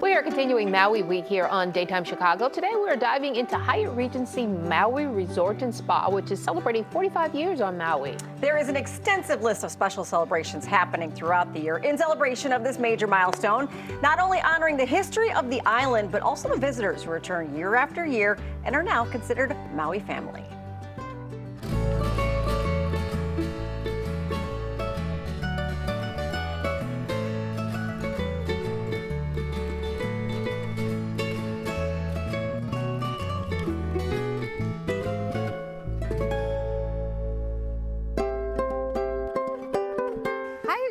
We are continuing Maui Week here on Daytime Chicago. Today we are diving into Hyatt Regency Maui Resort and Spa, which is celebrating 45 years on Maui. There is an extensive list of special celebrations happening throughout the year in celebration of this major milestone, not only honoring the history of the island, but also the visitors who return year after year and are now considered Maui family.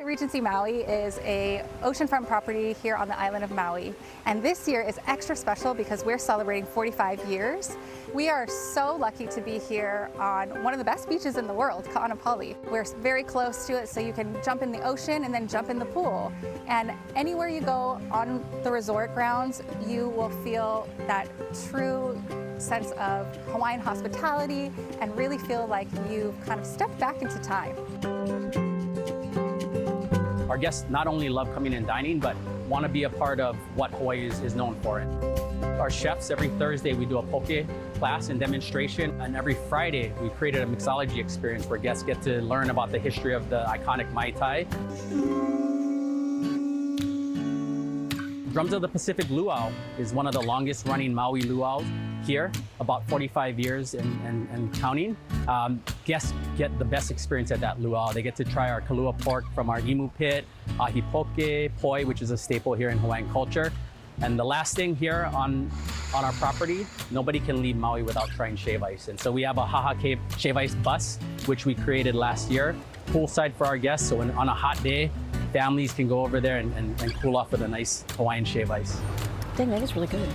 Regency Maui is a oceanfront property here on the island of Maui, and this year is extra special because we're celebrating 45 years. We are so lucky to be here on one of the best beaches in the world, Ka'anapali. We're very close to it, so you can jump in the ocean and then jump in the pool. And anywhere you go on the resort grounds, you will feel that true sense of Hawaiian hospitality and really feel like you've kind of stepped back into time. Our guests not only love coming and dining, but want to be a part of what Hawaii is known for. Our chefs, every Thursday, we do a poke class and demonstration. And every Friday, we created a mixology experience where guests get to learn about the history of the iconic Mai Tai. Drums of the Pacific Luau is one of the longest running Maui luau's here, about 45 years and counting. Guests get the best experience at that luau. They get to try our kalua pork from our imu pit, ahi poke, poi, which is a staple here in Hawaiian culture. And the last thing here on our property, nobody can leave Maui without trying shave ice. And so we have a Haha Cave shave ice bus, which we created last year, poolside for our guests. So when, on a hot day, families can go over there and cool off with a nice Hawaiian shave ice. Dang, that is really good.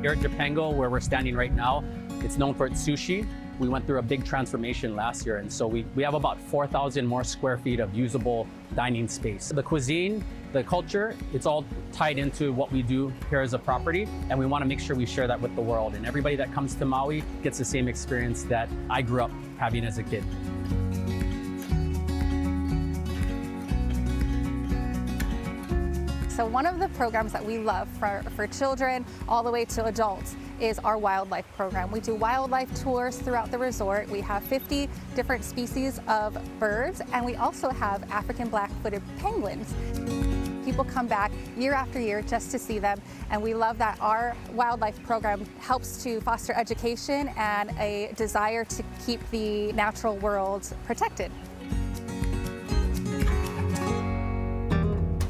Here at Japango, where we're standing right now, it's known for its sushi. We went through a big transformation last year, and so we have about 4,000 more square feet of usable dining space. The cuisine, the culture, it's all tied into what we do here as a property, and we want to make sure we share that with the world. And everybody that comes to Maui gets the same experience that I grew up having as a kid. So one of the programs that we love for children all the way to adults is our wildlife program. We do wildlife tours throughout the resort. We have 50 different species of birds, and we also have African black-footed penguins. People come back year after year just to see them, and we love that our wildlife program helps to foster education and a desire to keep the natural world protected.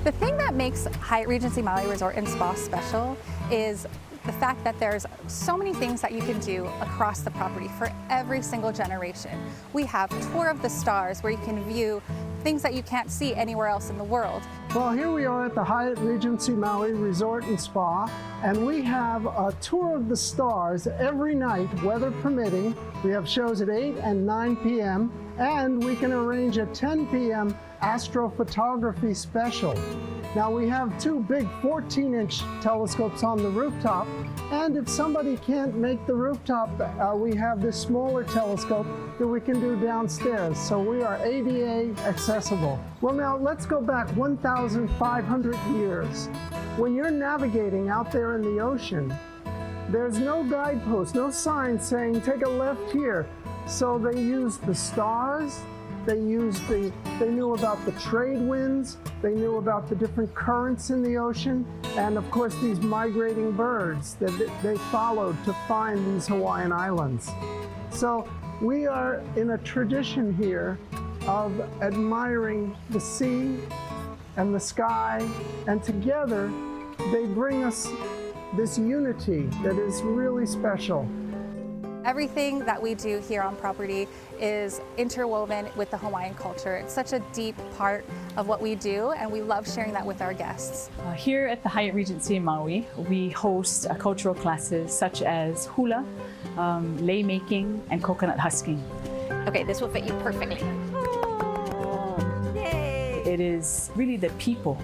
The thing that makes Hyatt Regency Maui Resort and Spa special is the fact that there's so many things that you can do across the property for every single generation. We have Tour of the Stars, where you can view things that you can't see anywhere else in the world. Well, here we are at the Hyatt Regency Maui Resort and Spa, and we have a Tour of the Stars every night, weather permitting. We have shows at 8 and 9 p.m., and we can arrange a 10 p.m. astrophotography special. Now we have two big 14-inch telescopes on the rooftop, and if somebody can't make the rooftop, we have this smaller telescope that we can do downstairs. So we are ADA accessible. Well, now let's go back 1,500 years. When you're navigating out there in the ocean, there's no guidepost, no sign saying take a left here. So they used the stars, they knew about the trade winds, they knew about the different currents in the ocean, and of course these migrating birds that they followed to find these Hawaiian islands. So we are in a tradition here of admiring the sea and the sky, and together they bring us this unity that is really special. Everything that we do here on property is interwoven with the Hawaiian culture. It's such a deep part of what we do, and we love sharing that with our guests. Here at the Hyatt Regency in Maui, we host cultural classes such as hula, lei making, and coconut husking. Okay, this will fit you perfectly. Yay! It is really the people.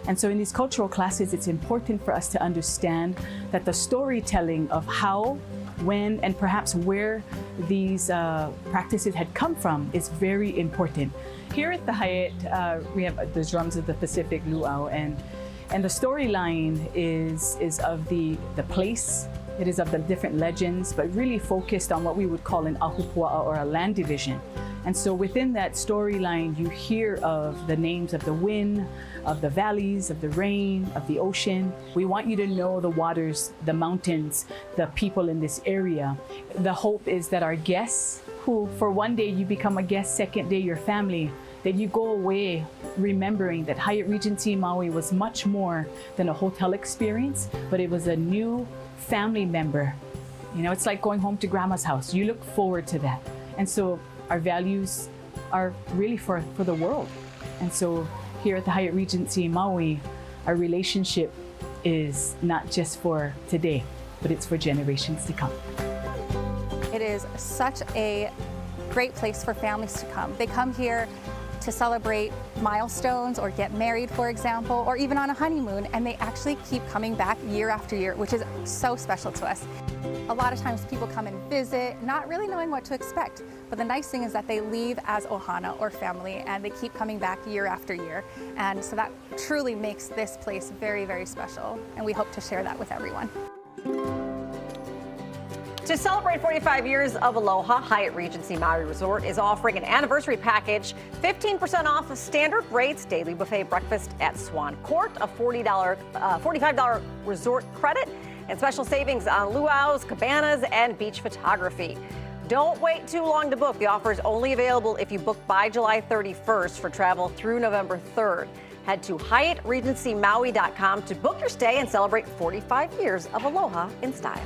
And so in these cultural classes, it's important for us to understand that the storytelling of how, when, and perhaps where these practices had come from is very important. Here at the Hyatt, we have the Drums of the Pacific Luau, and the storyline is of the place. It is of the different legends, but really focused on what we would call an ahupua'a, or a land division. And so within that storyline, you hear of the names of the wind, of the valleys, of the rain, of the ocean. We want you to know the waters, the mountains, the people in this area. The hope is that our guests, who for one day you become a guest, second day your family, that you go away remembering that Hyatt Regency Maui was much more than a hotel experience, but it was a new family member. You know, it's like going home to grandma's house. You look forward to that. And so our values are really for the world. And so here at the Hyatt Regency Maui, our relationship is not just for today, but it's for generations to come. It is such a great place for families to come. They come here to celebrate milestones or get married, for example, or even on a honeymoon, and they actually keep coming back year after year, which is so special to us. A lot of times people come and visit, not really knowing what to expect, but the nice thing is that they leave as ohana, or family, and they keep coming back year after year. And so that truly makes this place very, very special, and we hope to share that with everyone. To celebrate 45 years of Aloha, Hyatt Regency Maui Resort is offering an anniversary package, 15% off standard rates, daily buffet breakfast at Swan Court, a $45 resort credit, and special savings on luau's, cabanas, and beach photography. Don't wait too long to book. The offer is only available if you book by July 31st for travel through November 3rd. Head to HyattRegencyMaui.com to book your stay and celebrate 45 years of Aloha in style.